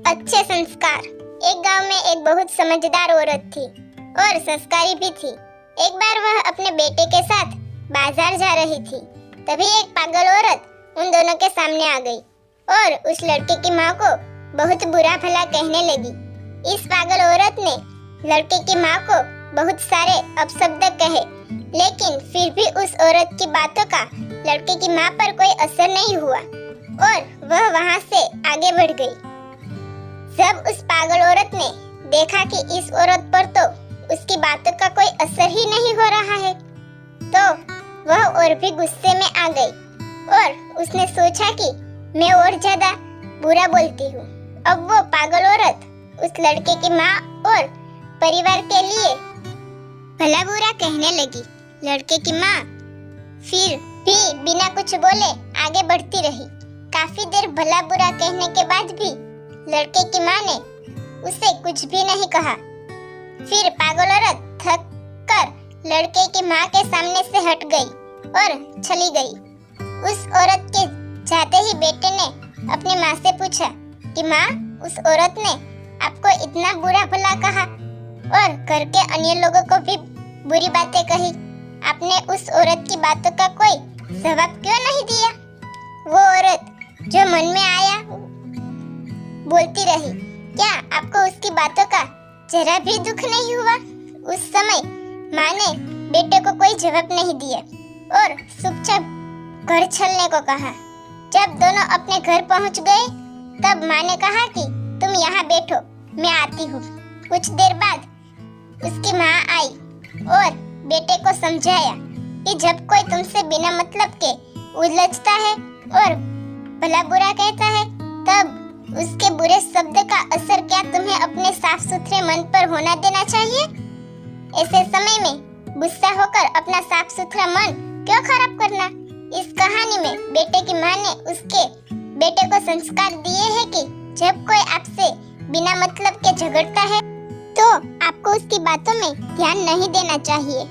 अच्छे संस्कार। एक गांव में एक बहुत समझदार औरत थी और संस्कारी भी थी। एक बार वह अपने बेटे के साथ बाजार जा रही थी। तभी एक पागल औरत उन दोनों के सामने आ गई और उस लड़के की माँ को बहुत बुरा भला कहने लगी। इस पागल औरत ने लड़के की माँ को बहुत सारे अपशब्द कहे, लेकिन फिर भी उस औरत की बातों का लड़के की माँ पर कोई असर नहीं हुआ और वह वहाँ से आगे बढ़ गई। जब उस पागल औरत ने देखा कि इस औरत पर तो उसकी बातों का कोई असर ही नहीं हो रहा है, तो वह और भी गुस्से में आ गई और उसने सोचा कि मैं और ज्यादा बुरा बोलती हूँ। अब वो पागल औरत उस लड़के की माँ और परिवार के लिए भला बुरा कहने लगी। लड़के की माँ फिर भी बिना कुछ बोले आगे बढ़ती रही। काफी देर भला बुरा कहने के बाद भी लड़के की माँ ने उसे कुछ भी नहीं कहा। फिर पागल औरत थक कर लड़के की माँ के सामने से हट गई और चली गई। उस औरत के जाते ही बेटे ने अपनी माँ से पूछा कि माँ, उस औरत ने आपको इतना बुरा भला कहा और घर के अन्य लोगों को भी बुरी बातें कही। आपने उस औरत की बातों का कोई जवाब क्यों नहीं दिया? वो औरत जो मन में आया बोलती रही। क्या आपको उसकी बातों का जरा भी दुख नहीं हुआ? उस समय माँ ने बेटे को कोई जवाब नहीं दिया और चुपचाप घर चलने को कहा। जब दोनों अपने घर पहुँच गए, तब माँ ने कहा कि तुम यहाँ बैठो, मैं आती हूँ। कुछ देर बाद उसकी माँ आई और बेटे को समझाया कि जब कोई तुमसे बिना मतलब के उलझता है और भला बुरा कहता है, तब उसके बुरे शब्द का असर क्या तुम्हें अपने साफ सुथरे मन पर होना देना चाहिए? ऐसे समय में गुस्सा होकर अपना साफ सुथरा मन क्यों खराब करना? इस कहानी में बेटे की माँ ने उसके बेटे को संस्कार दिए हैं कि जब कोई आपसे बिना मतलब के झगड़ता है, तो आपको उसकी बातों में ध्यान नहीं देना चाहिए।